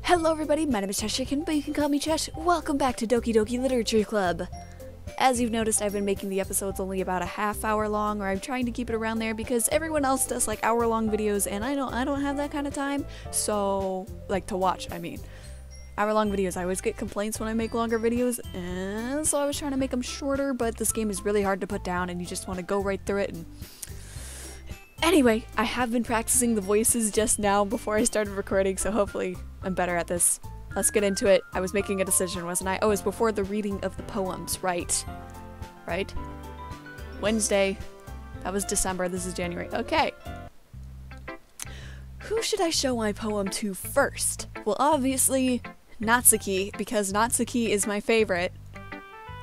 Hello everybody, my name is Cheshire, but you can call me Chesh. Welcome back to Doki-Doki Literature Club. As you've noticed, I've been making the episodes only about a half hour long, or I'm trying to keep it around there because everyone else does like hour-long videos, and I don't have that kind of time. So, like to watch, I mean. Hour-long videos, I always get complaints when I make longer videos, and so I was trying to make them shorter, but this game is really hard to put down, and you just want to go right through it. And anyway, I have been practicing the voices just now before I started recording, so hopefully I'm better at this. Let's get into it. I was making a decision, wasn't I? Oh, it was before the reading of the poems, right? Right? Wednesday. That was December, this is January. Okay. Who should I show my poem to first? Well, obviously, Natsuki, because Natsuki is my favorite.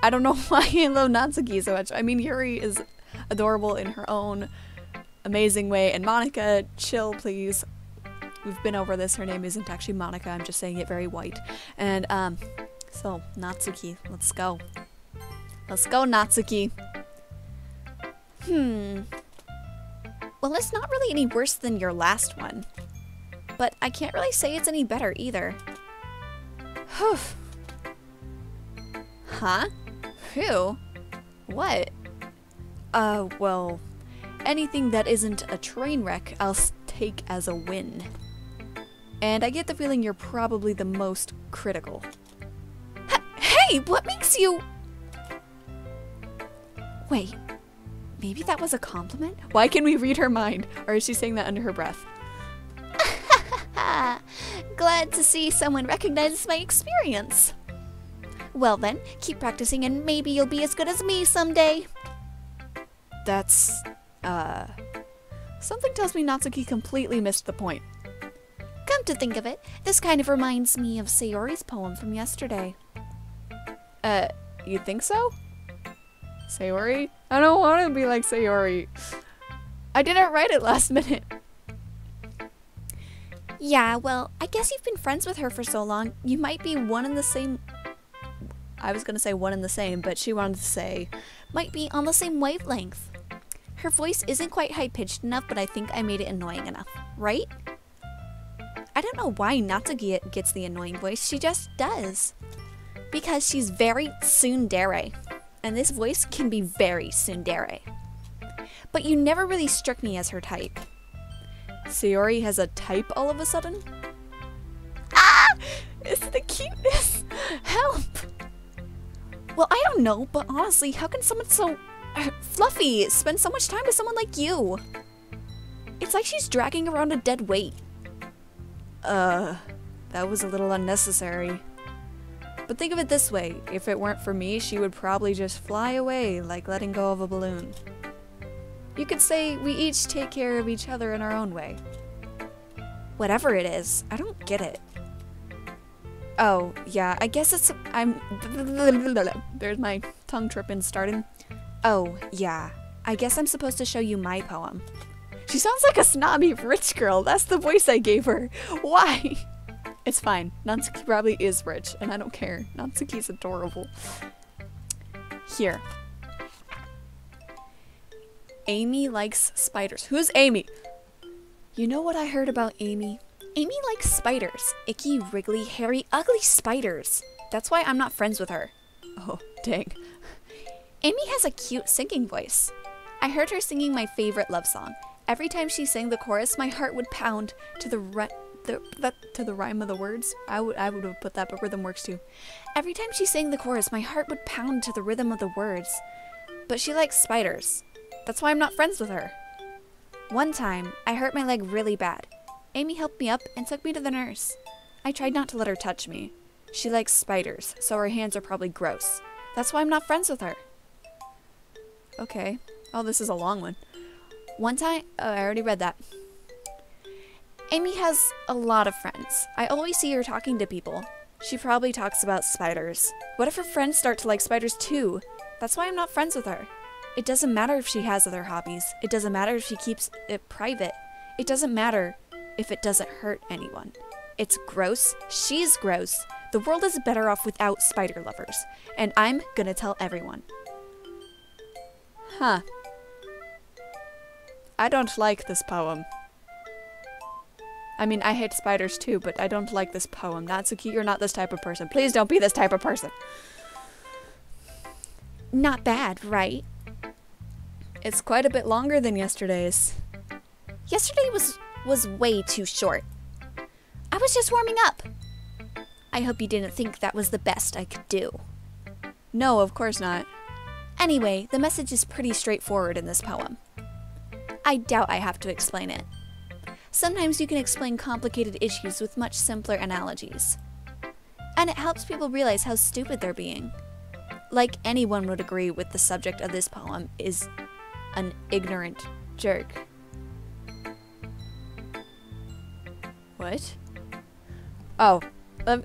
I don't know why I love Natsuki so much. I mean, Yuri is adorable in her own amazing way, and Monica, chill please. We've been over this, her name isn't actually Monica, I'm just saying it very white. And, so, Natsuki, let's go. Let's go, Natsuki. Well, it's not really any worse than your last one. But I can't really say it's any better either. Whew. Huh? Who? What? Well, anything that isn't a train wreck, I'll take as a win. And I get the feeling you're probably the most critical. Hey, what makes you... Wait, maybe that was a compliment? Why can we read her mind? Or is she saying that under her breath? Glad to see someone recognizes my experience. Well then, keep practicing and maybe you'll be as good as me someday. That's, something tells me Natsuki completely missed the point. Come to think of it, this kind of reminds me of Sayori's poem from yesterday. You think so? Sayori? I don't want to be like Sayori. I didn't write it last minute. Yeah, well, I guess you've been friends with her for so long, you might be one and the same... I was gonna say one and the same, but she wanted to say... Might be on the same wavelength. Her voice isn't quite high-pitched enough, but I think I made it annoying enough, right? I don't know why Natsuki gets the annoying voice, she just does. Because she's very tsundere, and this voice can be very tsundere. But you never really struck me as her type. Sayori has a type all of a sudden? Ah! It's the cuteness! Help! Well, I don't know, but honestly, how can someone so fluffy spend so much time with someone like you? It's like she's dragging around a dead weight. That was a little unnecessary. But think of it this way, if it weren't for me, she would probably just fly away, like letting go of a balloon. You could say we each take care of each other in our own way. Whatever it is, I don't get it. Oh, yeah, I guess it's... There's my tongue tripping starting. Oh, yeah, I guess I'm supposed to show you my poem. She sounds like a snobby rich girl. That's the voice I gave her. Why? It's fine. Natsuki probably is rich, and I don't care. Natsuki's adorable. Here. Amy likes spiders. Who's Amy? You know what I heard about Amy? Amy likes spiders. Icky, wriggly, hairy, ugly spiders. That's why I'm not friends with her. Oh, dang. Amy has a cute singing voice. I heard her singing my favorite love song. Every time she sang the chorus, my heart would pound to the rhyme of the words. I would have put that, but rhythm works too. Every time she sang the chorus, my heart would pound to the rhythm of the words. But she likes spiders. That's why I'm not friends with her. One time, I hurt my leg really bad. Amy helped me up and took me to the nurse. I tried not to let her touch me. She likes spiders, so her hands are probably gross. That's why I'm not friends with her. Okay. Oh, this is a long one. One time, I already read that. Amy has a lot of friends. I always see her talking to people. She probably talks about spiders. What if her friends start to like spiders too? That's why I'm not friends with her. It doesn't matter if she has other hobbies. It doesn't matter if she keeps it private. It doesn't matter if it doesn't hurt anyone. It's gross. She's gross. The world is better off without spider lovers. And I'm gonna tell everyone. Huh. I don't like this poem. I mean, I hate spiders too, but I don't like this poem. Natsuki, you're not this type of person. Please don't be this type of person. Not bad, right? It's quite a bit longer than yesterday's. Yesterday was way too short. I was just warming up. I hope you didn't think that was the best I could do. No, of course not. Anyway, the message is pretty straightforward in this poem. I doubt I have to explain it. Sometimes you can explain complicated issues with much simpler analogies. And it helps people realize how stupid they're being. Like anyone would agree with the subject of this poem is an ignorant jerk. What? Oh,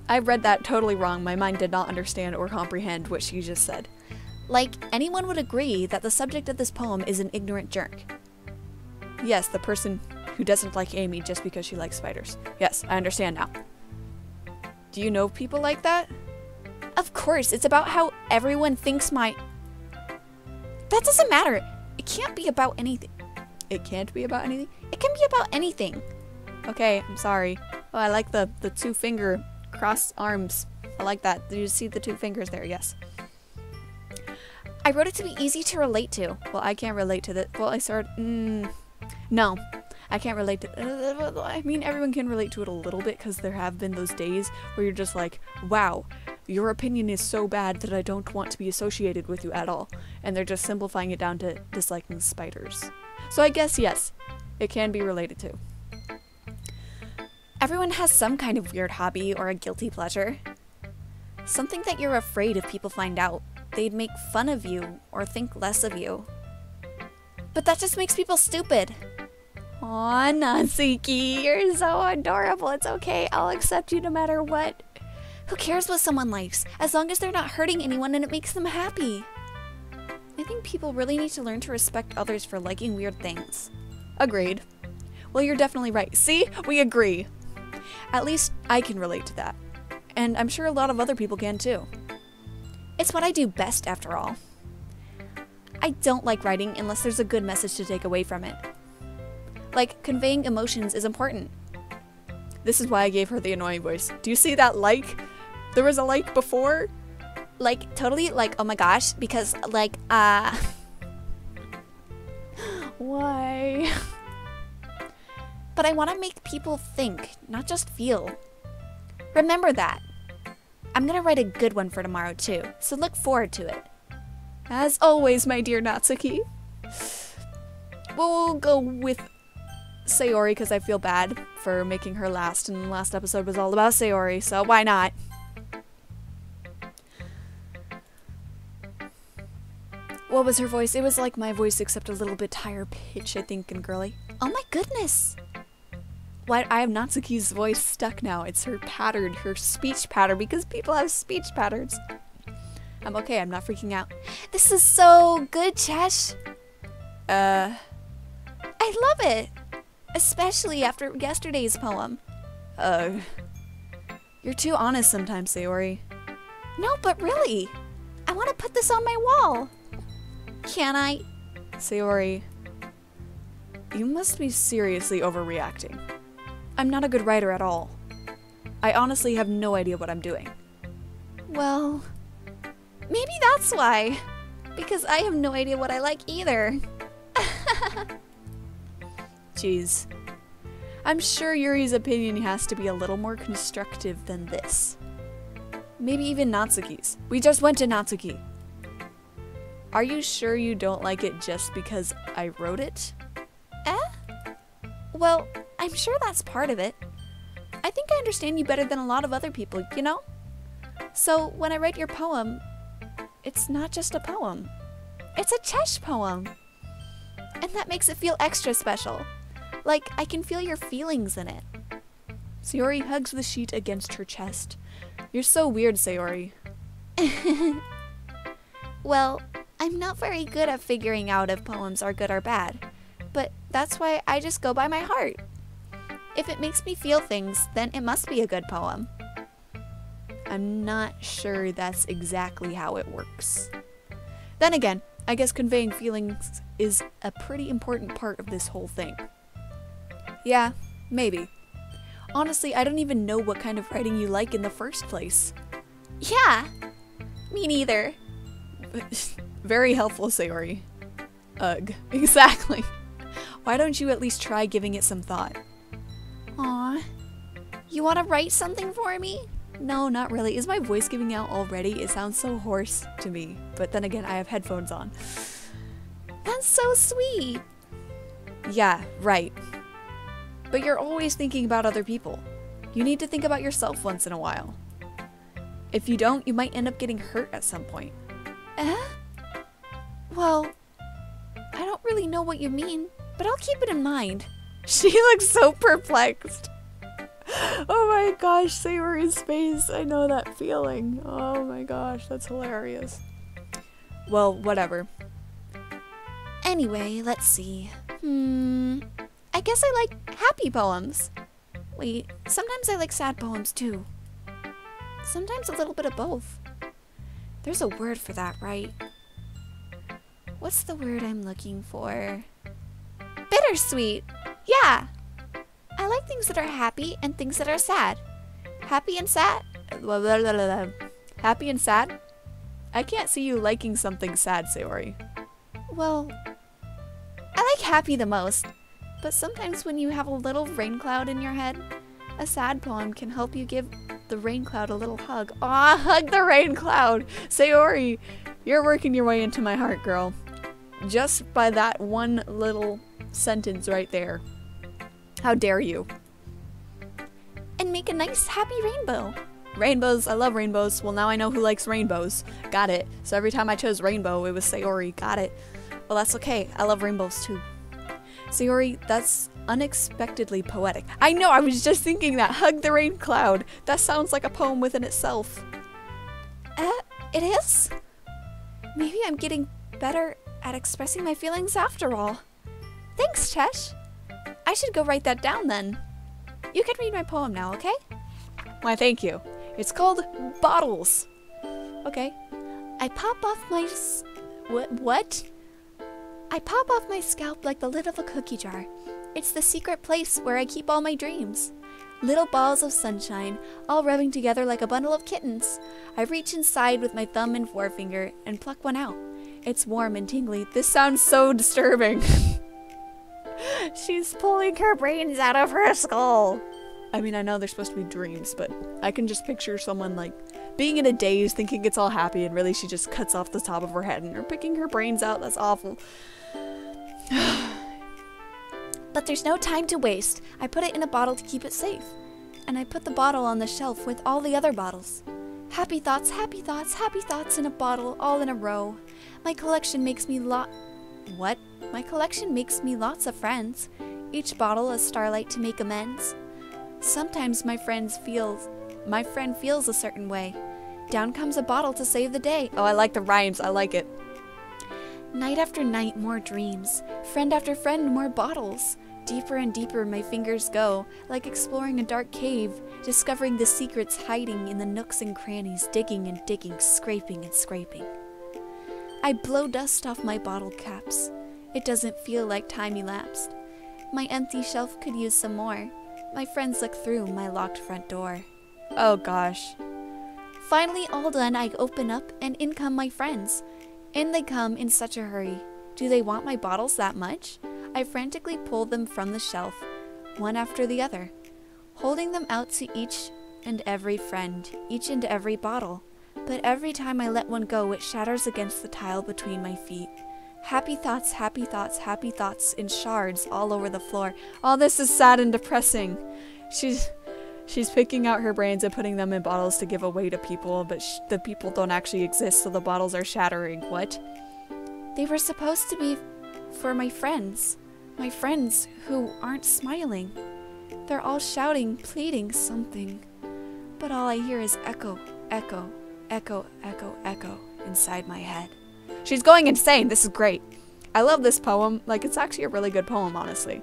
I read that totally wrong. My mind did not understand or comprehend what she just said. Like anyone would agree that the subject of this poem is an ignorant jerk. Yes, the person who doesn't like Amy just because she likes spiders. Yes, I understand now. Do you know people like that? Of course, it's about how everyone thinks my... That doesn't matter. It can't be about anything. It can't be about anything? It can be about anything. Okay, I'm sorry. Oh, I like the two finger crossed arms. I like that. Do you see the two fingers there? Yes. I wrote it to be easy to relate to. Well, I can't relate to that. Well, I started... no. I can't relate to... I mean, everyone can relate to it a little bit because there have been those days where you're just like, wow, your opinion is so bad that I don't want to be associated with you at all. And they're just simplifying it down to disliking spiders. So I guess, yes, it can be related to. Everyone has some kind of weird hobby or a guilty pleasure. Something that you're afraid if people find out. They'd make fun of you or think less of you. But that just makes people stupid. Aw, Natsuki, you're so adorable. It's okay. I'll accept you no matter what. Who cares what someone likes, as long as they're not hurting anyone and it makes them happy? I think people really need to learn to respect others for liking weird things. Agreed. Well, you're definitely right. See? We agree. At least I can relate to that. And I'm sure a lot of other people can too. It's what I do best, after all. I don't like writing unless there's a good message to take away from it. Like, conveying emotions is important. This is why I gave her the annoying voice. Do you see that like? There was a like before? Like, totally, like, oh my gosh, because, like, Why? But I want to make people think, not just feel. Remember that. I'm gonna write a good one for tomorrow, too, so look forward to it. As always, my dear Natsuki. We'll go with Sayori because I feel bad for making her last, and the last episode was all about Sayori, so why not? What was her voice? It was like my voice except a little bit higher pitch, I think, and girly. Oh my goodness! What? I have Natsuki's voice stuck now. It's her pattern, her speech pattern, because people have speech patterns. I'm okay, I'm not freaking out. This is so good, Chesh. I love it. Especially after yesterday's poem. You're too honest sometimes, Sayori. No, but really. I want to put this on my wall. Can I? Sayori, you must be seriously overreacting. I'm not a good writer at all. I honestly have no idea what I'm doing. Well, maybe that's why. Because I have no idea what I like either. Jeez. I'm sure Yuri's opinion has to be a little more constructive than this. Maybe even Natsuki's. We just went to Natsuki. Are you sure you don't like it just because I wrote it? Well, I'm sure that's part of it. I think I understand you better than a lot of other people, you know? So when I write your poem, it's not just a poem. It's a Chesh poem. And that makes it feel extra special. Like, I can feel your feelings in it. Sayori hugs the sheet against her chest. You're so weird, Sayori. Well, I'm not very good at figuring out if poems are good or bad. But that's why I just go by my heart. If it makes me feel things, then it must be a good poem. I'm not sure that's exactly how it works. Then again, I guess conveying feelings is a pretty important part of this whole thing. Yeah, maybe. Honestly, I don't even know what kind of writing you like in the first place. Yeah, me neither. Very helpful, Sayori. Ugh, exactly. Why don't you at least try giving it some thought? Aw, you want to write something for me? No, not really. Is my voice giving out already? It sounds so hoarse to me. But then again, I have headphones on. That's so sweet. Yeah, right. But you're always thinking about other people. You need to think about yourself once in a while. If you don't, you might end up getting hurt at some point. Well, I don't really know what you mean, but I'll keep it in mind. She looks so perplexed. Oh my gosh, Sayori's face. I know that feeling. Oh my gosh, that's hilarious. Well, whatever. Anyway, let's see. I guess I like happy poems. Wait, sometimes I like sad poems too. Sometimes a little bit of both. There's a word for that, right? What's the word I'm looking for? Bittersweet! Yeah! I like things that are happy and things that are sad. Happy and sad? Happy and sad? I can't see you liking something sad, Sayori. Well, I like happy the most, but sometimes when you have a little rain cloud in your head, a sad poem can help you give the rain cloud a little hug. Aw, hug the rain cloud! Sayori, you're working your way into my heart, girl. Just by that one little sentence right there. How dare you? And make a nice happy rainbow. Rainbows, I love rainbows. Well, now I know who likes rainbows. Got it. So every time I chose rainbow, it was Sayori. Got it. Well, that's okay. I love rainbows too. Sayori, that's unexpectedly poetic. I know, I was just thinking that. Hug the rain cloud. That sounds like a poem within itself. It is? Maybe I'm getting better at expressing my feelings after all. Thanks, Chesh. I should go write that down then. You can read my poem now, okay? Why, thank you. It's called Bottles. Okay. I pop off my What? I pop off my scalp like the lid of a cookie jar. It's the secret place where I keep all my dreams. Little balls of sunshine, all rubbing together like a bundle of kittens. I reach inside with my thumb and forefinger and pluck one out. It's warm and tingly. This sounds so disturbing. She's pulling her brains out of her skull. I mean, I know they're supposed to be dreams, but I can just picture someone like being in a daze thinking it's all happy and really she just cuts off the top of her head and they're picking her brains out. That's awful. But there's no time to waste. I put it in a bottle to keep it safe. And I put the bottle on the shelf with all the other bottles. Happy thoughts, happy thoughts, happy thoughts in a bottle, all in a row. My collection makes me My collection makes me lots of friends. Each bottle a starlight to make amends. Sometimes my friend feels a certain way. Down comes a bottle to save the day. Oh, I like the rhymes. I like it. Night after night, more dreams. Friend after friend, more bottles. Deeper and deeper my fingers go, like exploring a dark cave, discovering the secrets hiding in the nooks and crannies, digging and digging, scraping and scraping. I blow dust off my bottle caps. It doesn't feel like time elapsed. My empty shelf could use some more. My friends look through my locked front door. Oh gosh. Finally, all done, I open up and in come my friends. In they come in such a hurry. Do they want my bottles that much? I frantically pull them from the shelf, one after the other, holding them out to each and every friend, each and every bottle. But every time I let one go, it shatters against the tile between my feet. Happy thoughts, happy thoughts, happy thoughts in shards all over the floor. All this is sad and depressing. She's picking out her brains and putting them in bottles to give away to people, but the people don't actually exist, so the bottles are shattering. What? They were supposed to be for my friends who aren't smiling. They're all shouting, pleading something. But all I hear is echo, echo, echo, echo, echo inside my head. She's going insane. This is great. I love this poem. Like, it's actually a really good poem, honestly.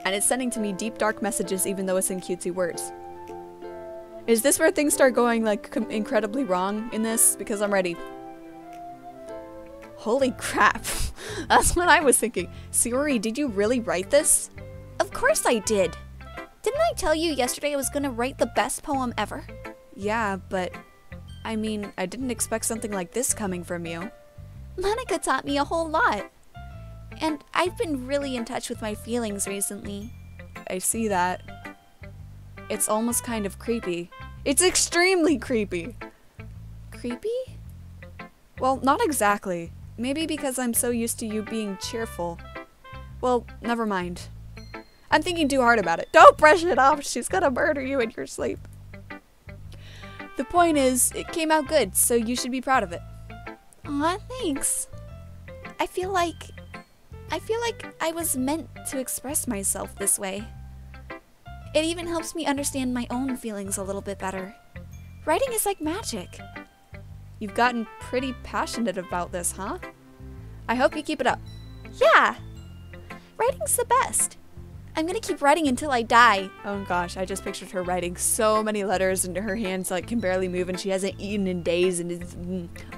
And it's sending to me deep, dark messages even though it's in cutesy words. Is this where things start going, like, incredibly wrong in this? Because I'm ready. Holy crap. That's what I was thinking. Sayori, did you really write this? Of course I did. Didn't I tell you yesterday I was gonna write the best poem ever? Yeah, but I mean, I didn't expect something like this coming from you. Monica taught me a whole lot. And I've been really in touch with my feelings recently. I see that. It's almost kind of creepy. It's extremely creepy. Creepy? Well, not exactly. Maybe because I'm so used to you being cheerful. Well, never mind. I'm thinking too hard about it. Don't brush it off. She's gonna murder you in your sleep. The point is, it came out good, so you should be proud of it. Aw, thanks. I feel like I was meant to express myself this way. It even helps me understand my own feelings a little bit better. Writing is like magic. You've gotten pretty passionate about this, huh? I hope you keep it up. Yeah! Writing's the best. I'm gonna keep writing until I die. Oh gosh, I just pictured her writing so many letters and her hands like can barely move and she hasn't eaten in days and is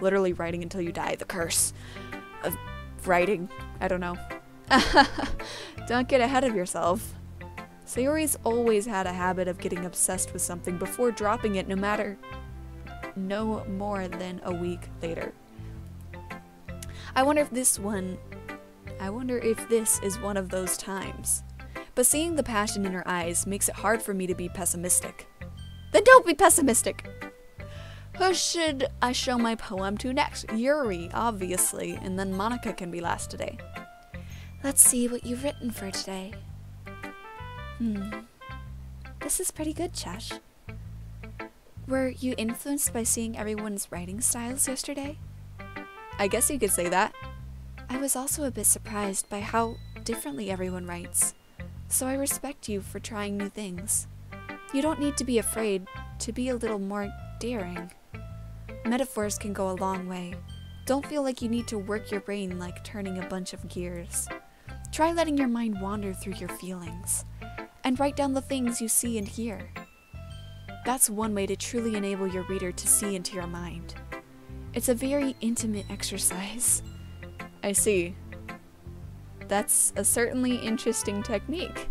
literally writing until you die. The curse of writing. I don't know. Don't get ahead of yourself. Sayori's always had a habit of getting obsessed with something before dropping it no more than a week later. I wonder if this is one of those times. But seeing the passion in her eyes makes it hard for me to be pessimistic. Then don't be pessimistic! Who should I show my poem to next? Yuri, obviously, and then Monica can be last today. Let's see what you've written for today. This is pretty good, Chesh. Were you influenced by seeing everyone's writing styles yesterday? I guess you could say that. I was also a bit surprised by how differently everyone writes, so I respect you for trying new things. You don't need to be afraid to be a little more daring. Metaphors can go a long way. Don't feel like you need to work your brain like turning a bunch of gears. Try letting your mind wander through your feelings, and write down the things you see and hear. That's one way to truly enable your reader to see into your mind. It's a very intimate exercise. I see. That's a certainly interesting technique.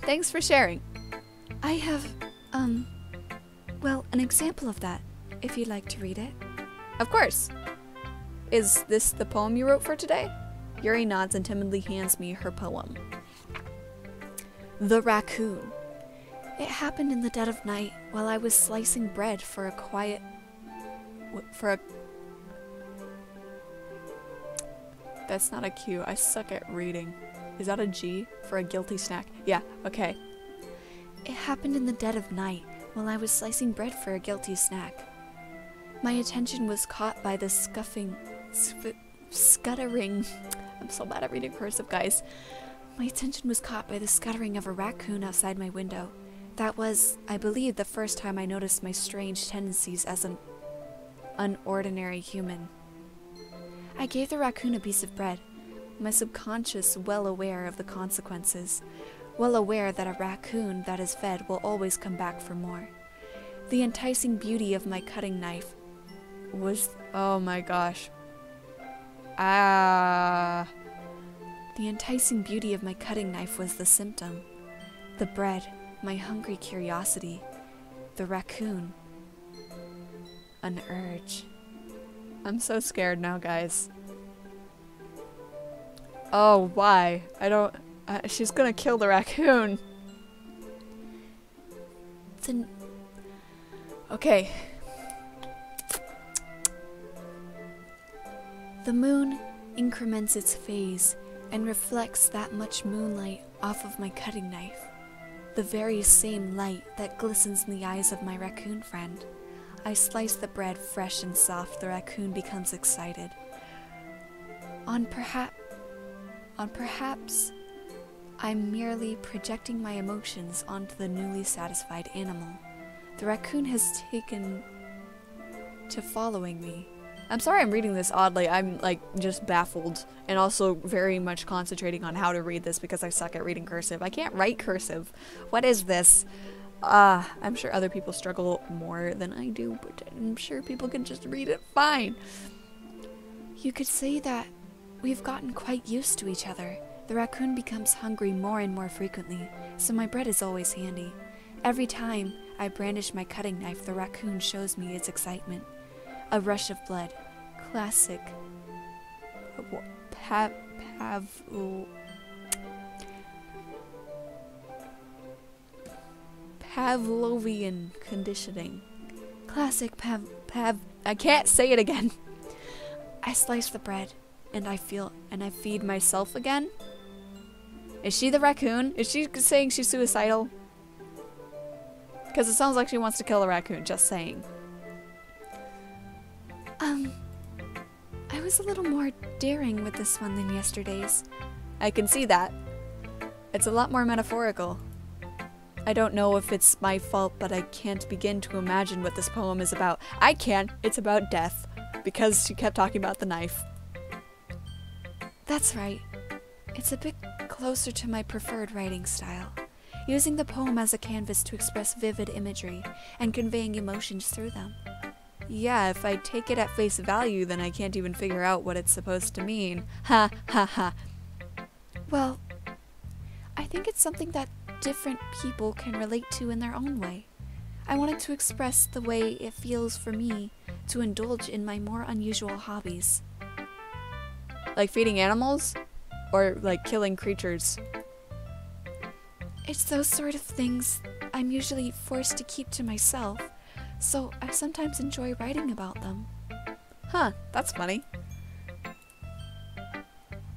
Thanks for sharing. I have, well, an example of that, if you'd like to read it. Of course. Is this the poem you wrote for today? Yuri nods and timidly hands me her poem. The Raccoon. It happened in the dead of night while I was slicing bread for That's not a Q. I suck at reading. Is that a G for a guilty snack? Yeah, okay. It happened in the dead of night while I was slicing bread for a guilty snack. My attention was caught by the scuttering. I'm so bad at reading cursive, guys. My attention was caught by the scuttering of a raccoon outside my window. That was, I believe, the first time I noticed my strange tendencies as an unordinary human. I gave the raccoon a piece of bread, my subconscious well aware of the consequences, well aware that a raccoon that is fed will always come back for more. The enticing beauty of my cutting knife was... Oh my gosh. The enticing beauty of my cutting knife was the symptom. The bread, my hungry curiosity. The raccoon, an urge. I'm so scared now, guys. Oh, why? I don't... she's gonna kill the raccoon. Okay. The moon increments its phase and reflects that much moonlight off of my cutting knife. The very same light that glistens in the eyes of my raccoon friend. I slice the bread fresh and soft. The raccoon becomes excited. Perhaps I'm merely projecting my emotions onto the newly satisfied animal. The raccoon has taken to following me. I'm sorry I'm reading this oddly. I'm like just baffled and also very much concentrating on how to read this because I suck at reading cursive. I can't write cursive. What is this? I'm sure other people struggle more than I do, but I'm sure people can just read it fine. You could say that we've gotten quite used to each other, The raccoon becomes hungry more and more frequently, so my bread is always handy. Every time I brandish my cutting knife, the raccoon shows me its excitement. A rush of blood. Classic. Pavlovian conditioning. Classic I can't say it again. I slice the bread, and I feed myself again. Is she the raccoon? Is she saying she's suicidal? Because it sounds like she wants to kill the raccoon, just saying. I was a little more daring with this one than yesterday's. I can see that. It's a lot more metaphorical. I don't know if it's my fault, but I can't begin to imagine what this poem is about. I can. It's about death, because she kept talking about the knife. That's right. It's a bit closer to my preferred writing style, using the poem as a canvas to express vivid imagery and conveying emotions through them. Yeah, if I take it at face value, then I can't even figure out what it's supposed to mean. Ha ha ha. Well, I think it's something that different people can relate to in their own way. I wanted to express the way it feels for me to indulge in my more unusual hobbies. Like feeding animals? Or like killing creatures? It's those sort of things I'm usually forced to keep to myself, so I sometimes enjoy writing about them. Huh, that's funny.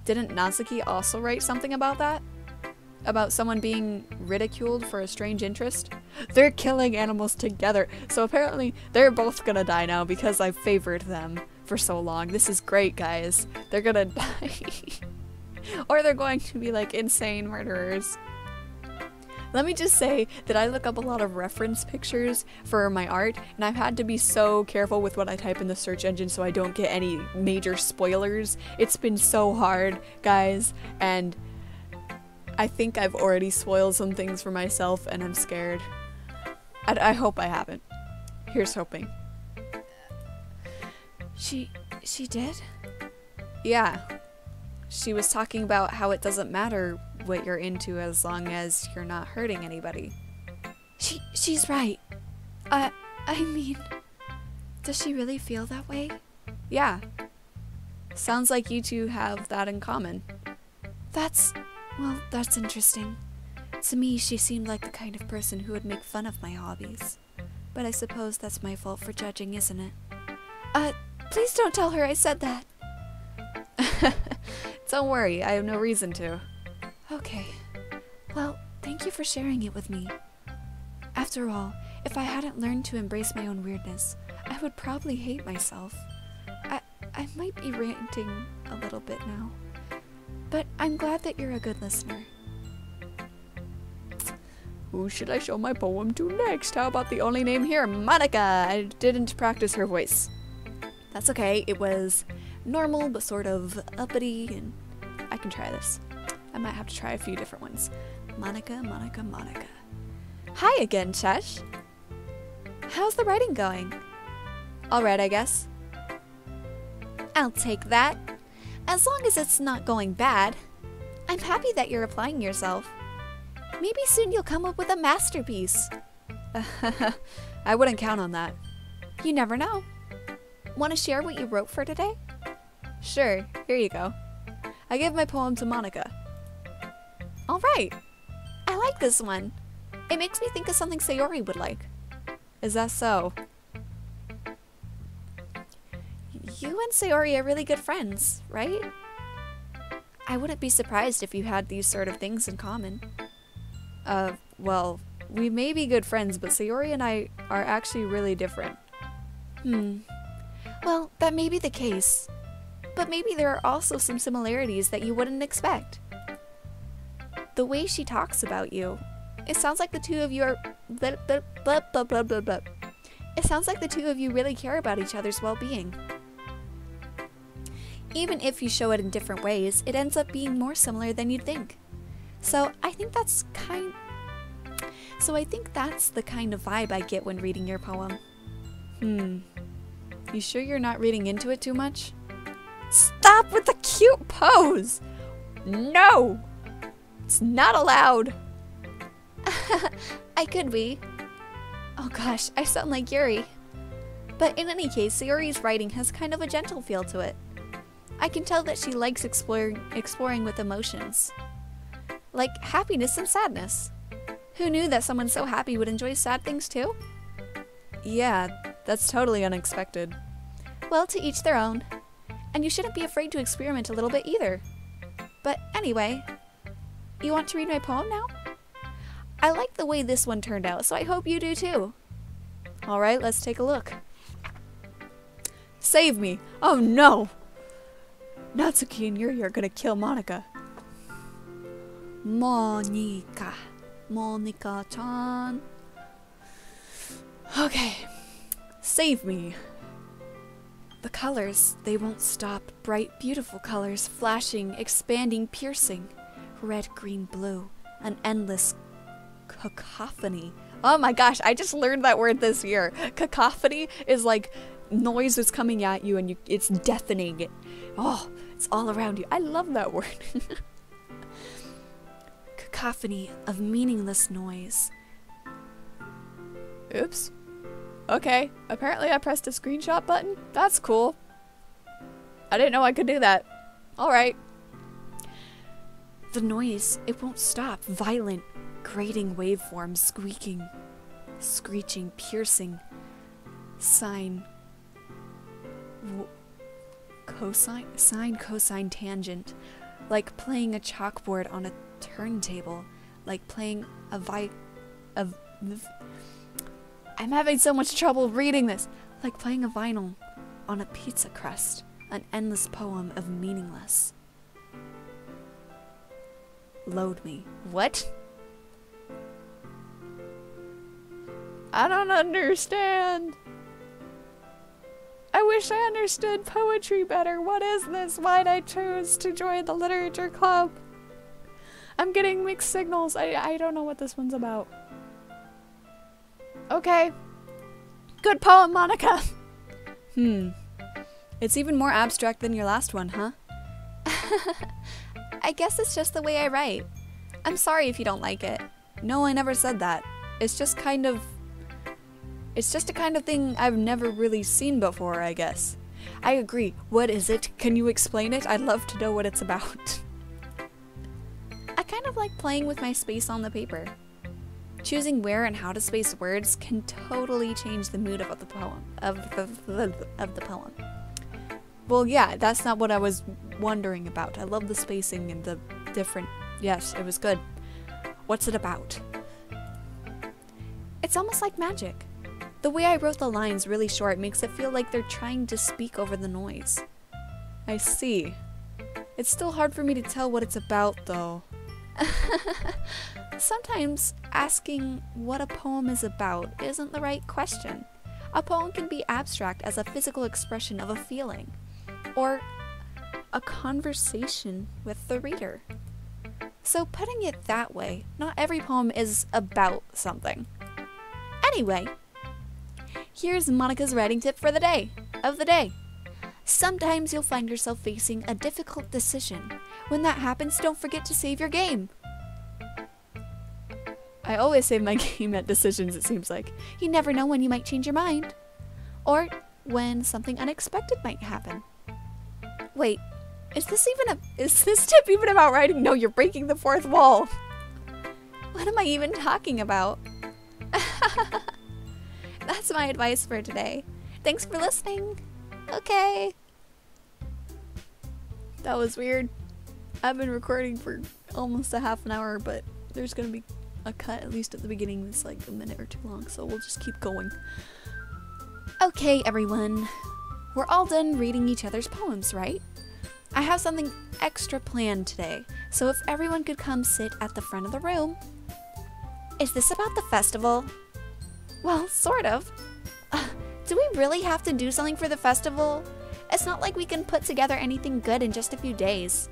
Didn't Natsuki also write something about that? About someone being ridiculed for a strange interest? They're killing animals together, so apparently they're both gonna die now because I favored them for so long. This is great, guys. They're gonna die. Or they're going to be like insane murderers. Let me just say that I look up a lot of reference pictures for my art, and I've had to be so careful with what I type in the search engine so I don't get any major spoilers. It's been so hard, guys, and I think I've already spoiled some things for myself, and I'm scared. I hope I haven't. Here's hoping. She did? Yeah. She was talking about how it doesn't matter what you're into as long as you're not hurting anybody. She's right. I mean, does she really feel that way? Yeah. Sounds like you two have that in common. That's interesting. To me, she seemed like the kind of person who would make fun of my hobbies. But I suppose that's my fault for judging, isn't it? Please don't tell her I said that. Don't worry, I have no reason to. Okay. Well, thank you for sharing it with me. After all, if I hadn't learned to embrace my own weirdness, I would probably hate myself. I might be ranting a little bit now. But I'm glad that you're a good listener. Who should I show my poem to next? How about the only name here, Monica? I didn't practice her voice. That's okay, it was normal but sort of uppity, and I can try this. I might have to try a few different ones. Monica, Monica, Monica. Hi again, Chesh. How's the writing going? Alright, I guess. I'll take that. As long as it's not going bad. I'm happy that you're applying yourself. Maybe soon you'll come up with a masterpiece. I wouldn't count on that. You never know. Want to share what you wrote for today? Sure, here you go. I gave my poem to Monica. Alright. I like this one. It makes me think of something Sayori would like. Is that so? You and Sayori are really good friends, right? I wouldn't be surprised if you had these sort of things in common. Well, we may be good friends, but Sayori and I are actually really different. Well, that may be the case. But maybe there are also some similarities that you wouldn't expect. The way she talks about you, it sounds like the two of you are blah, blah, blah, blah, blah, blah, blah. It sounds like the two of you really care about each other's well-being. Even if you show it in different ways, it ends up being more similar than you'd think. So I think that's the kind of vibe I get when reading your poem. You sure you're not reading into it too much? Stop with the cute pose! No! It's not allowed! I could be. Oh gosh, I sound like Yuri. But in any case, Sayori's writing has kind of a gentle feel to it. I can tell that she likes exploring with emotions. Like happiness and sadness. Who knew that someone so happy would enjoy sad things too? Yeah, that's totally unexpected. Well, to each their own. And you shouldn't be afraid to experiment a little bit either. But anyway, you want to read my poem now? I like the way this one turned out, so I hope you do too. Alright, let's take a look. Save me! Oh no! Natsuki and Yuri are gonna kill Monica. Monica-chan. Okay, save me. The colors, they won't stop. Bright, beautiful colors, flashing, expanding, piercing. Red, green, blue. An endless cacophony. Oh my gosh, I just learned that word this year. Cacophony is like noise that's coming at you and it's deafening. Oh, it's all around you. I love that word. Cacophony of meaningless noise. Oops. Okay, apparently I pressed a screenshot button. That's cool. I didn't know I could do that. Alright. The noise, it won't stop. Violent, grating waveforms, squeaking, screeching, piercing. Sine, cosine, tangent. Like playing a chalkboard on a turntable. Like playing I'm having so much trouble reading this. Like playing a vinyl on a pizza crust. An endless poem of meaningless. Load me. What? I don't understand. I wish I understood poetry better. What is this? Why'd I choose to join the literature club? I'm getting mixed signals. I don't know what this one's about. Okay. Good poem, Monica. It's even more abstract than your last one, huh? I guess it's just the way I write. I'm sorry if you don't like it. No, I never said that. It's just a kind of thing I've never really seen before, I guess. I agree. What is it? Can you explain it? I'd love to know what it's about. I kind of like playing with my space on the paper. Choosing where and how to space words can totally change the mood of the poem. Of the poem. Well, yeah, that's not what I was wondering about. I love the spacing and the different... Yes, it was good. What's it about? It's almost like magic. The way I wrote the lines really short makes it feel like they're trying to speak over the noise. I see. It's still hard for me to tell what it's about, though. Sometimes asking what a poem is about isn't the right question. A poem can be abstract as a physical expression of a feeling, or a conversation with the reader. So putting it that way, not every poem is about something. Anyway, here's Monica's writing tip for the day. Sometimes you'll find yourself facing a difficult decision. When that happens, don't forget to save your game. I always save my game at decisions, it seems like. You never know when you might change your mind. Or when something unexpected might happen. Wait, is this tip even about writing? No, you're breaking the fourth wall. What am I even talking about? That's my advice for today. Thanks for listening. Okay. That was weird. I've been recording for almost a half an hour, but there's gonna be a cut, at least at the beginning, that's like a minute or two long, so we'll just keep going. Okay, everyone. We're all done reading each other's poems, right? I have something extra planned today, so if everyone could come sit at the front of the room. Is this about the festival? Well, sort of. Do we really have to do something for the festival? It's not like we can put together anything good in just a few days.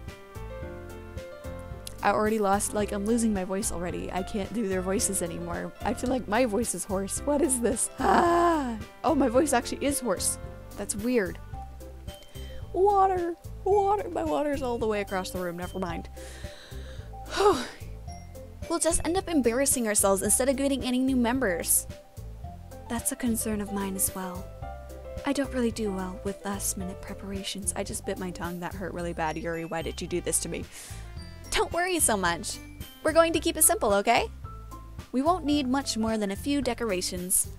I already lost, I'm losing my voice already. I can't do their voices anymore. I feel like my voice is hoarse. What is this? Ah! Oh, my voice actually is hoarse. That's weird. Water! Water! My water's all the way across the room, never mind. We'll just end up embarrassing ourselves instead of getting any new members. That's a concern of mine as well. I don't really do well with last-minute preparations. I just bit my tongue. That hurt really bad. Yuri, why did you do this to me? Don't worry so much. We're going to keep it simple, okay? We won't need much more than a few decorations.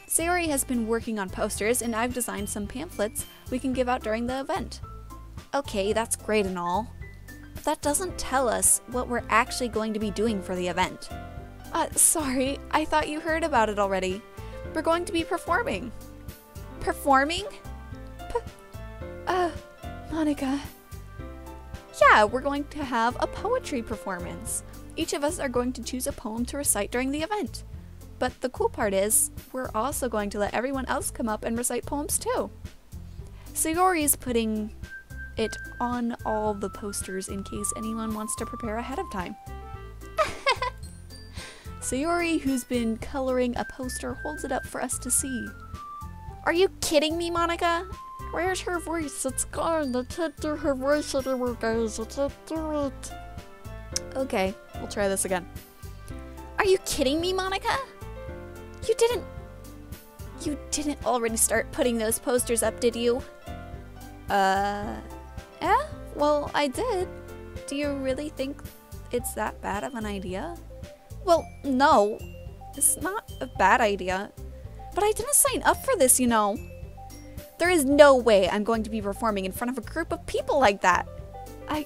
Sayori has been working on posters, and I've designed some pamphlets we can give out during the event. Okay, that's great and all. But that doesn't tell us what we're actually going to be doing for the event. Sorry, I thought you heard about it already. We're going to be performing. Performing? Monica. Yeah, we're going to have a poetry performance. Each of us are going to choose a poem to recite during the event. But the cool part is, we're also going to let everyone else come up and recite poems too. Sayori is putting it on all the posters in case anyone wants to prepare ahead of time. Sayori, who's been coloring a poster, holds it up for us to see. Are you kidding me, Monica? Where's her voice? It's gone. I can't do her voice anymore, guys. I can't do it. Okay, we'll try this again. Are you kidding me, Monica? You didn't already start putting those posters up, did you? Yeah? Well, I did. Do you really think it's that bad of an idea? Well, no. It's not a bad idea. But I didn't sign up for this, you know. There is no way I'm going to be performing in front of a group of people like that. I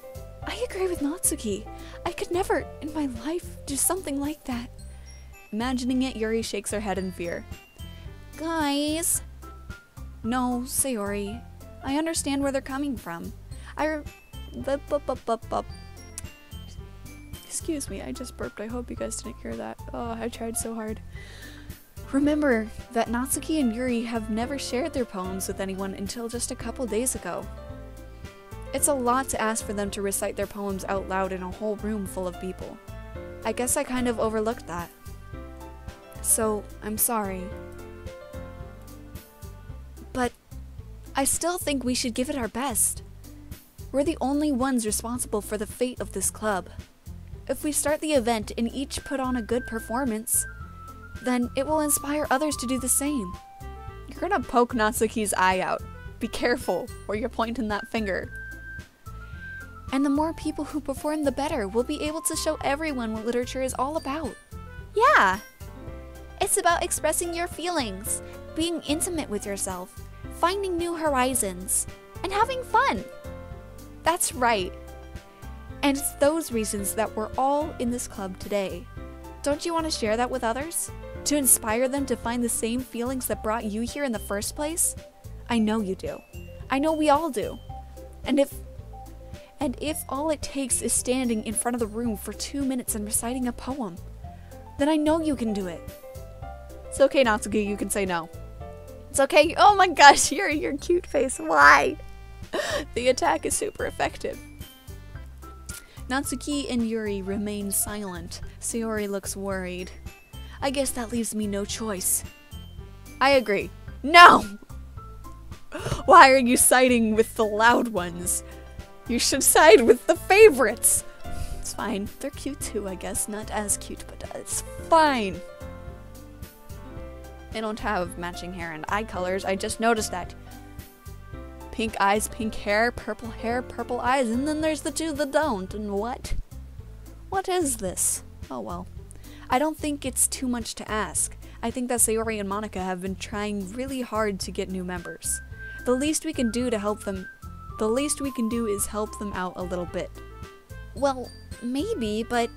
agree with Natsuki. I could never, in my life, do something like that. Imagining it, Yuri shakes her head in fear. Guys. No, Sayori. I understand where they're coming from. Excuse me, I just burped. I hope you guys didn't hear that. Oh, I tried so hard. Remember that Natsuki and Yuri have never shared their poems with anyone until just a couple days ago. It's a lot to ask for them to recite their poems out loud in a whole room full of people. I guess I kind of overlooked that. So, I'm sorry. But I still think we should give it our best. We're the only ones responsible for the fate of this club. If we start the event and each put on a good performance, then it will inspire others to do the same. You're gonna poke Natsuki's eye out. Be careful, or you're pointing that finger. And the more people who perform, the better. We'll be able to show everyone what literature is all about. Yeah! It's about expressing your feelings, being intimate with yourself, finding new horizons, and having fun. That's right. And it's those reasons that we're all in this club today. Don't you want to share that with others? To inspire them to find the same feelings that brought you here in the first place? I know you do. I know we all do. And if all it takes is standing in front of the room for 2 minutes and reciting a poem, then I know you can do it. It's okay, Natsuki, you can say no. It's okay. Oh my gosh, your cute face. Why? The attack is super effective. Natsuki and Yuri remain silent. Sayori looks worried. I guess that leaves me no choice. I agree. No! Why are you siding with the loud ones? You should side with the favorites. It's fine. They're cute too, I guess. Not as cute, but it's fine. They don't have matching hair and eye colors. I just noticed that. Pink eyes, pink hair, purple eyes, and then there's the two that don't. And what? What is this? Oh well. I don't think it's too much to ask. I think that Sayori and Monica have been trying really hard to get new members. The least we can do is help them out a little bit. Well, maybe, but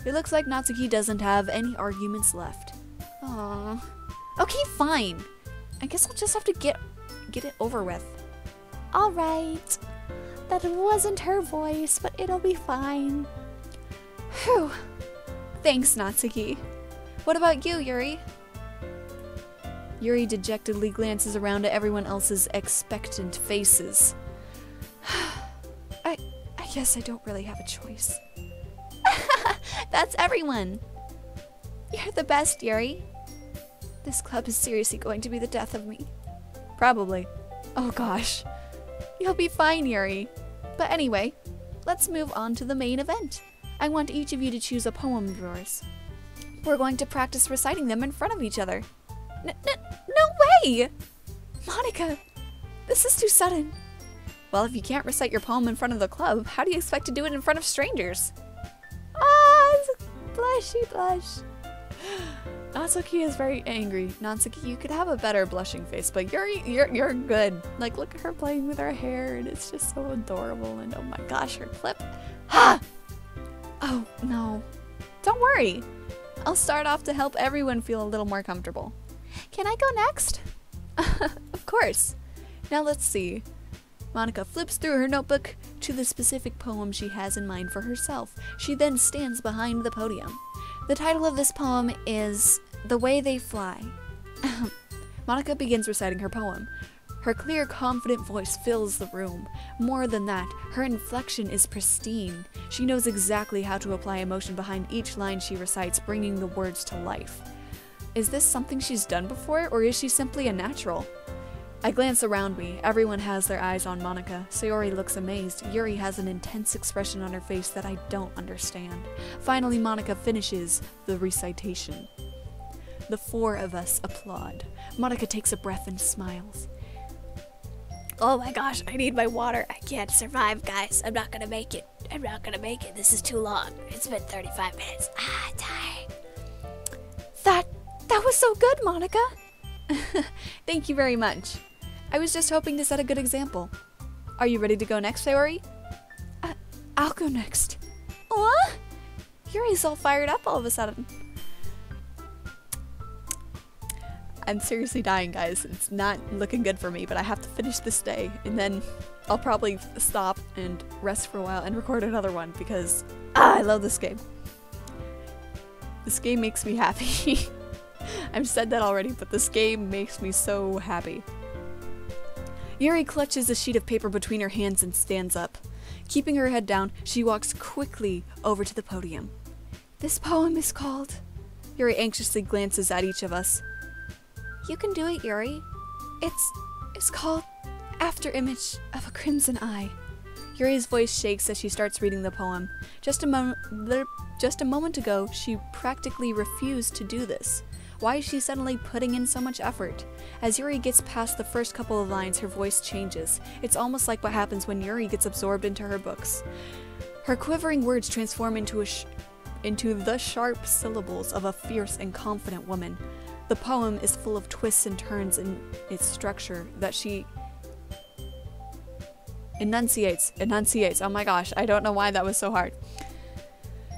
it looks like Natsuki doesn't have any arguments left. Aww. Okay, fine. I guess I'll just have to get it over with. alright. That wasn't her voice, but it'll be fine. Whew. Thanks, Natsuki. What about you, Yuri? Yuri dejectedly glances around at everyone else's expectant faces. I guess I don't really have a choice. That's everyone. You're the best, Yuri. This club is seriously going to be the death of me. Probably. Oh gosh. You'll be fine, Yuri. But anyway, let's move on to the main event. I want each of you to choose a poem of yours. We're going to practice reciting them in front of each other. No way! Monica, this is too sudden. Well, if you can't recite your poem in front of the club, how do you expect to do it in front of strangers? Blushy blush. Natsuki is very angry. Natsuki, you could have a better blushing face, but you're good. Like, look at her playing with her hair, and it's just so adorable, and oh my gosh, her clip. Ha! Oh, no. Don't worry. I'll start off to help everyone feel a little more comfortable. Can I go next? Of course. Now let's see. Monica flips through her notebook to the specific poem she has in mind for herself. She then stands behind the podium. The title of this poem is The Way They Fly. Monica begins reciting her poem. Her clear, confident voice fills the room. More than that, her inflection is pristine. She knows exactly how to apply emotion behind each line she recites, bringing the words to life. Is this something she's done before, or is she simply a natural? I glance around me. Everyone has their eyes on Monica. Sayori looks amazed. Yuri has an intense expression on her face that I don't understand. Finally, Monica finishes the recitation. The four of us applaud. Monica takes a breath and smiles. Oh my gosh, I need my water. I can't survive, guys. I'm not gonna make it. I'm not gonna make it. This is too long. It's been 35 minutes. Tired. That was so good, Monica. Thank you very much. I was just hoping to set a good example. Are you ready to go next, Sayori? I'll go next. What? Yuri's all fired up all of a sudden. I'm seriously dying, guys. It's not looking good for me, but I have to finish this day, and then I'll probably stop and rest for a while and record another one because I love this game. This game makes me happy. I've said that already, but this game makes me so happy. Yuri clutches a sheet of paper between her hands and stands up. Keeping her head down, she walks quickly over to the podium. This poem is called... Yuri anxiously glances at each of us. You can do it, Yuri. It's called After Image of a Crimson Eye. Yuri's voice shakes as she starts reading the poem. Just a moment ago, she practically refused to do this. Why is she suddenly putting in so much effort? As Yuri gets past the first couple of lines, her voice changes. It's almost like what happens when Yuri gets absorbed into her books. Her quivering words transform into the sharp syllables of a fierce and confident woman. The poem is full of twists and turns in its structure that she enunciates. Oh my gosh, I don't know why that was so hard.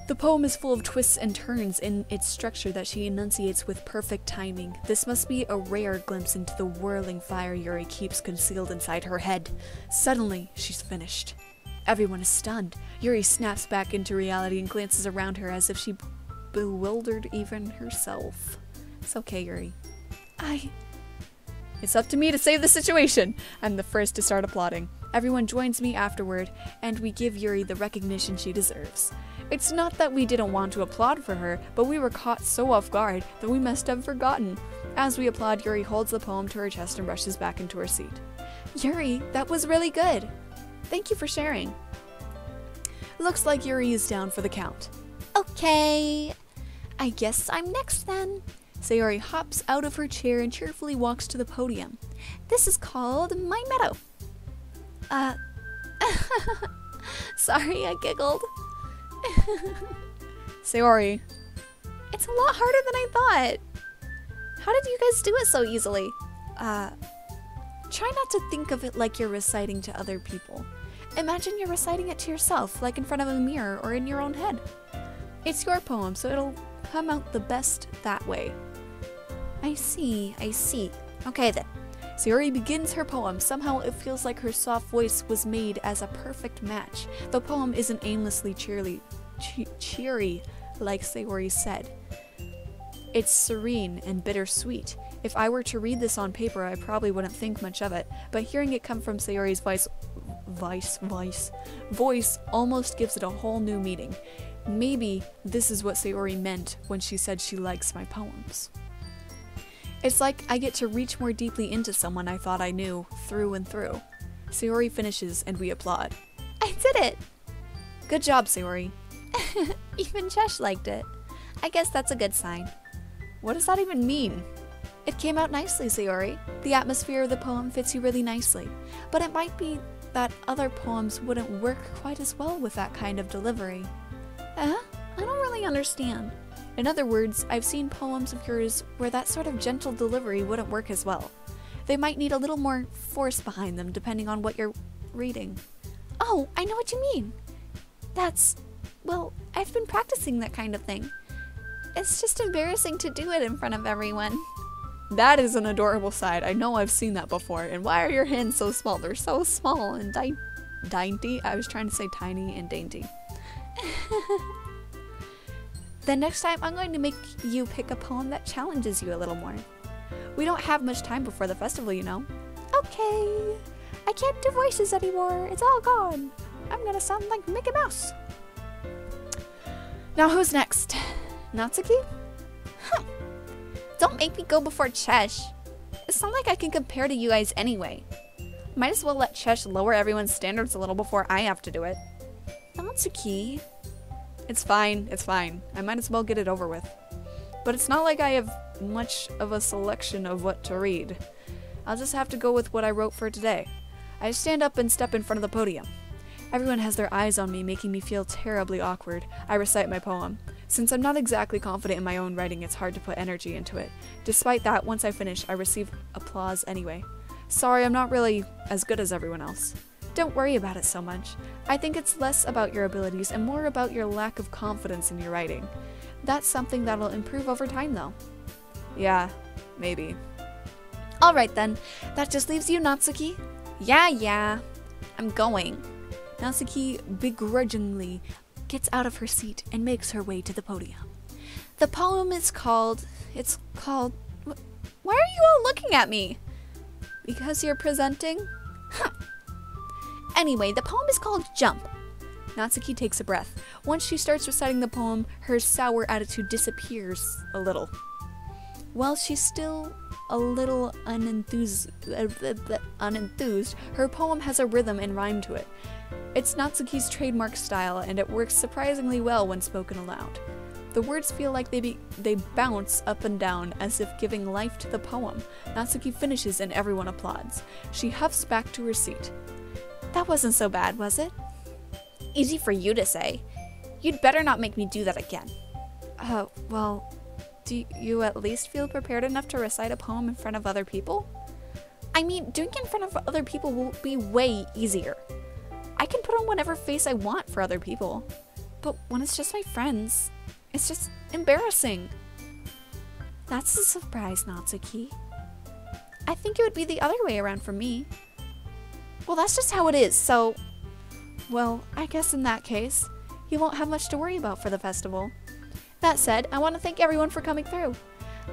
The poem is full of twists and turns in its structure that she enunciates with perfect timing. This must be a rare glimpse into the whirling fire Yuri keeps concealed inside her head. Suddenly, she's finished. Everyone is stunned. Yuri snaps back into reality and glances around her as if she bewildered even herself. It's okay, Yuri. It's up to me to save the situation. I'm the first to start applauding. Everyone joins me afterward, and we give Yuri the recognition she deserves. It's not that we didn't want to applaud for her, but we were caught so off guard that we must have forgotten. As we applaud, Yuri holds the poem to her chest and rushes back into her seat. Yuri, that was really good. Thank you for sharing. Looks like Yuri is down for the count. Okay, I guess I'm next then. Sayori hops out of her chair and cheerfully walks to the podium. This is called My Meadow. Sorry, I giggled. Sayori. It's a lot harder than I thought. How did you guys do it so easily? Try not to think of it like you're reciting to other people. Imagine you're reciting it to yourself, like in front of a mirror or in your own head. It's your poem, so it'll come out the best that way. I see. Okay then. Sayori begins her poem. Somehow it feels like her soft voice was made as a perfect match. The poem isn't aimlessly cheery like Sayori said. It's serene and bittersweet. If I were to read this on paper, I probably wouldn't think much of it, but hearing it come from Sayori's voice almost gives it a whole new meaning. Maybe this is what Sayori meant when she said she likes my poems. It's like I get to reach more deeply into someone I thought I knew through and through. Sayori finishes and we applaud. I did it! Good job, Sayori. Even Chesh liked it. I guess that's a good sign. What does that even mean? It came out nicely, Sayori. The atmosphere of the poem fits you really nicely, but it might be that other poems wouldn't work quite as well with that kind of delivery. I don't really understand. In other words, I've seen poems of yours where that sort of gentle delivery wouldn't work as well. They might need a little more force behind them depending on what you're reading. Oh, I know what you mean. Well, I've been practicing that kind of thing. It's just embarrassing to do it in front of everyone. That is an adorable side. I know I've seen that before. And why are your hands so small? They're so small and dainty. I was trying to say tiny and dainty. Then next time, I'm going to make you pick a poem that challenges you a little more. We don't have much time before the festival, you know. Okay. I can't do voices anymore. It's all gone. I'm gonna sound like Mickey Mouse. Now who's next? Natsuki? Don't make me go before Chesh. It's not like I can compare to you guys anyway. Might as well let Chesh lower everyone's standards a little before I have to do it. Natsuki. It's fine. I might as well get it over with. But it's not like I have much of a selection of what to read. I'll just have to go with what I wrote for today. I stand up and step in front of the podium. Everyone has their eyes on me, making me feel terribly awkward. I recite my poem. Since I'm not exactly confident in my own writing, it's hard to put energy into it. Despite that, once I finish, I receive applause anyway. Sorry, I'm not really as good as everyone else. Don't worry about it so much. I think it's less about your abilities and more about your lack of confidence in your writing. That's something that'll improve over time, though. Yeah, maybe. Alright then, that just leaves you, Natsuki. Yeah. I'm going. Natsuki begrudgingly gets out of her seat and makes her way to the podium. The poem is called... Why are you all looking at me? Because you're presenting? Anyway, the poem is called Jump. Natsuki takes a breath. Once she starts reciting the poem, her sour attitude disappears a little. While she's still a little unenthused, her poem has a rhythm and rhyme to it. It's Natsuki's trademark style, and it works surprisingly well when spoken aloud. The words feel like they bounce up and down as if giving life to the poem. Natsuki finishes and everyone applauds. She huffs back to her seat. That wasn't so bad, was it? Easy for you to say. You'd better not make me do that again. Well, do you at least feel prepared enough to recite a poem in front of other people? I mean, doing it in front of other people will be way easier. I can put on whatever face I want for other people. But when it's just my friends, it's just embarrassing. That's a surprise, Natsuki. I think it would be the other way around for me. Well, that's just how it is, so... Well, I guess in that case, you won't have much to worry about for the festival. That said, I want to thank everyone for coming through.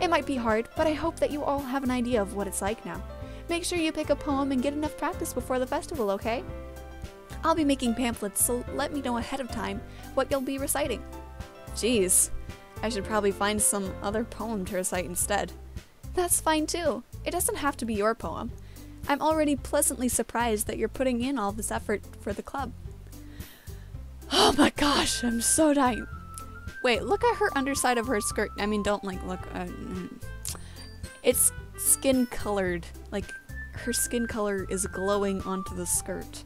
It might be hard, but I hope that you all have an idea of what it's like now. Make sure you pick a poem and get enough practice before the festival, okay? I'll be making pamphlets, so let me know ahead of time what you'll be reciting. Jeez, I should probably find some other poem to recite instead. That's fine too. It doesn't have to be your poem. I'm already pleasantly surprised that you're putting in all this effort for the club. Oh my gosh, I'm so dying. Wait, look at her underside of her skirt. I mean, don't like look. It's skin colored. Like her skin color is glowing onto the skirt.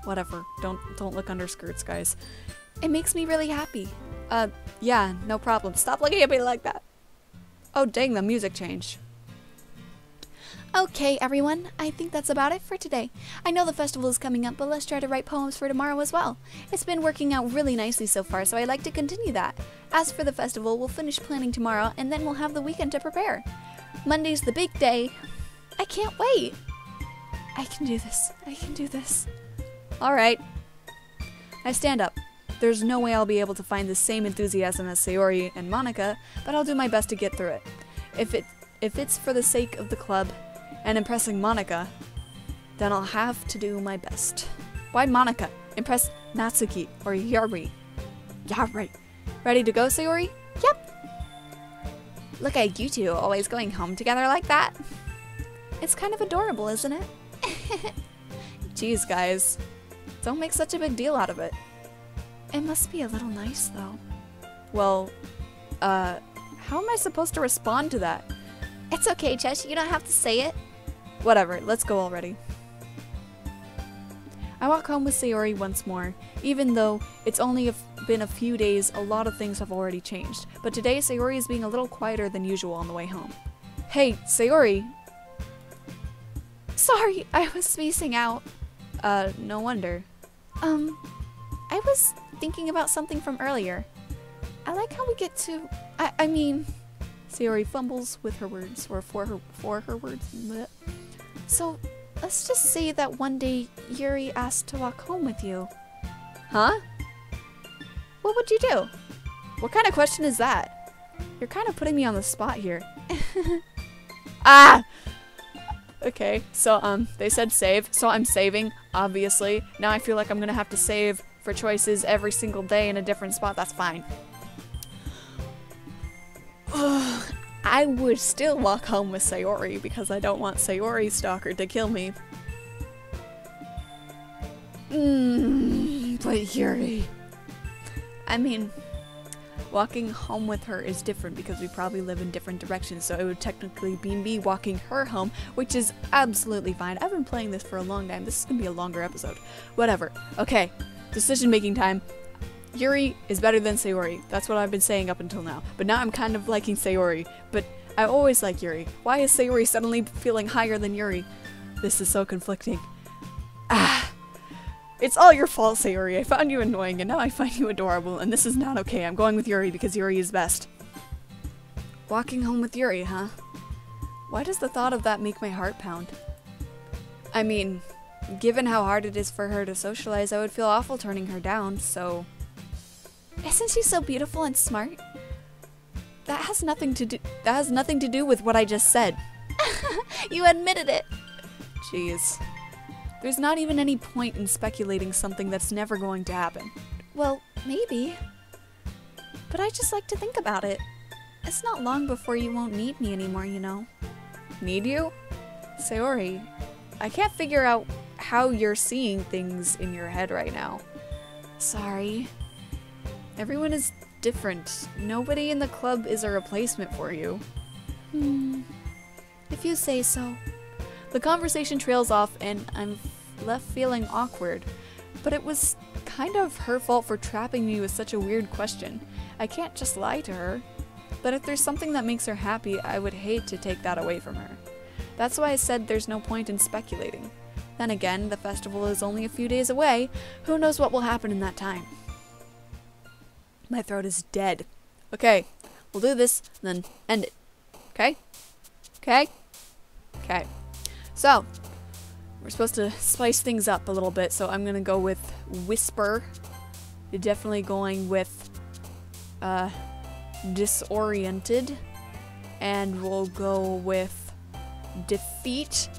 Whatever. Don't look under skirts, guys. It makes me really happy. Yeah, no problem. Stop looking at me like that. Oh dang, the music changed. Okay, everyone, I think that's about it for today. I know the festival is coming up, but let's try to write poems for tomorrow as well. It's been working out really nicely so far, so I'd like to continue that. As for the festival, we'll finish planning tomorrow, and then we'll have the weekend to prepare. Monday's the big day. I can't wait. I can do this. I can do this. Alright. I stand up. There's no way I'll be able to find the same enthusiasm as Sayori and Monica, but I'll do my best to get through it. If it's for the sake of the club and impressing Monica, then I'll have to do my best. Why Monica? Impress Natsuki or Yari. Yeah, right. Ready to go, Sayori? Yep. Look at you two always going home together like that. It's kind of adorable, isn't it? Jeez, guys. Don't make such a big deal out of it. It must be a little nice, though. Well, how am I supposed to respond to that? It's okay, Chesh. You don't have to say it. Whatever, let's go already. I walk home with Sayori once more. Even though it's only been a few days, a lot of things have already changed. But today, Sayori is being a little quieter than usual on the way home. Hey, Sayori! Sorry, I was spacing out. No wonder. I was thinking about something from earlier. I like how we get to... I mean... Sayori fumbles with her words, or for her words. Blech. So, let's just say that one day Yuri asked to walk home with you. Huh? What would you do? What kind of question is that? You're kind of putting me on the spot here. Ah! Okay, so, they said save, so I'm saving, obviously. Now I feel like I'm gonna have to save for choices every single day in a different spot. That's fine. I would still walk home with Sayori because I don't want Sayori's stalker to kill me. But Yuri... I mean, walking home with her is different because we probably live in different directions, so it would technically be me walking her home, which is absolutely fine. I've been playing this for a long time. This is gonna be a longer episode. Whatever. Okay, decision-making time. Yuri is better than Sayori. That's what I've been saying up until now. But now I'm kind of liking Sayori. But I always like Yuri. Why is Sayori suddenly feeling higher than Yuri? This is so conflicting. Ah! It's all your fault, Sayori. I found you annoying and now I find you adorable, and this is not okay. I'm going with Yuri because Yuri is best. Walking home with Yuri, huh? Why does the thought of that make my heart pound? I mean, given how hard it is for her to socialize, I would feel awful turning her down, so... Isn't she so beautiful and smart? That has nothing to do with what I just said. You admitted it. Jeez. There's not even any point in speculating something that's never going to happen. Well, maybe. But I just like to think about it. It's not long before you won't need me anymore, you know. Need you? Sayori, I can't figure out how you're seeing things in your head right now. Sorry. Everyone is different. Nobody in the club is a replacement for you. If you say so. The conversation trails off and I'm left feeling awkward. But it was kind of her fault for trapping me with such a weird question. I can't just lie to her. But if there's something that makes her happy, I would hate to take that away from her. That's why I said there's no point in speculating. Then again, the festival is only a few days away. Who knows what will happen in that time? My throat is dead. Okay, we'll do this, then end it. Okay? Okay? Okay. So, we're supposed to spice things up a little bit, so I'm gonna go with Whisper. You're definitely going with, Disoriented. And we'll go with Defeat.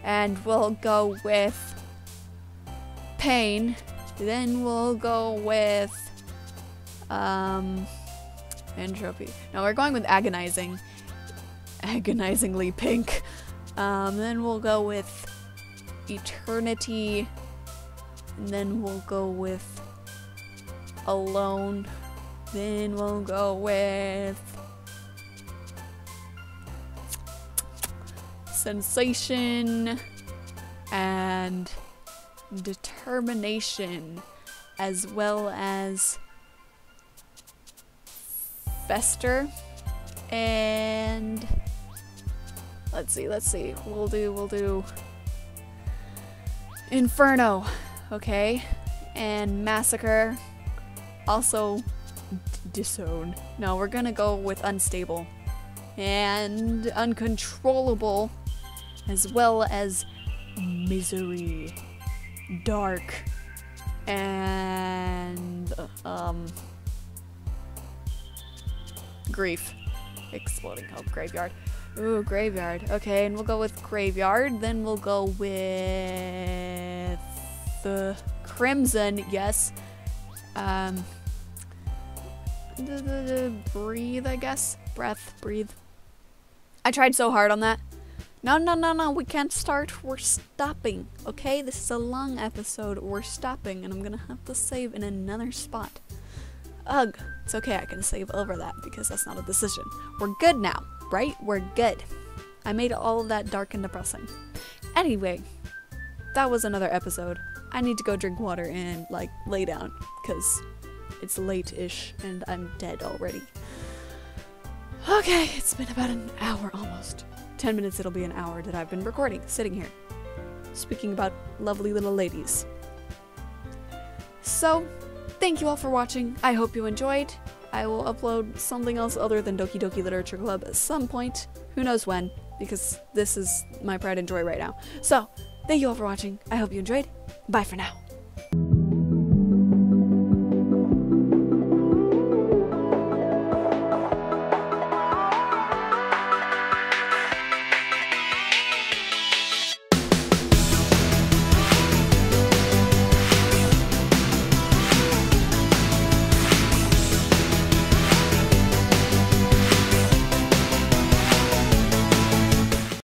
And we'll go with Pain. Then we'll go with, Entropy. No, we're going with Agonizing. Agonizingly Pink. Then we'll go with Eternity. And then we'll go with Alone. Then we'll go with Sensation and Determination, as well as Fester and let's see. We'll do Inferno, okay? And Massacre. Also Disown. No, we're gonna go with Unstable. And Uncontrollable, as well as Misery. Dark. And Grief. Exploding Hope. Graveyard. Ooh, Graveyard. Okay, and we'll go with Graveyard. Then we'll go with the Crimson. Yes. Breathe, I guess. breath, breathe. I tried so hard on that. No, we can't start. We're stopping, okay? This is a long episode. We're stopping, and I'm gonna have to save in another spot. Ugh, it's okay, I can save over that because that's not a decision. We're good now, right? We're good. I made all of that dark and depressing. Anyway, that was another episode. I need to go drink water and, like, lay down because it's late-ish and I'm dead already. Okay, it's been about an hour almost. 10 minutes it'll be an hour that I've been recording, sitting here, speaking about lovely little ladies. So, thank you all for watching. I hope you enjoyed. I will upload something else other than Doki-Doki Literature Club at some point. Who knows when, because this is my pride and joy right now. So, thank you all for watching. I hope you enjoyed. Bye for now.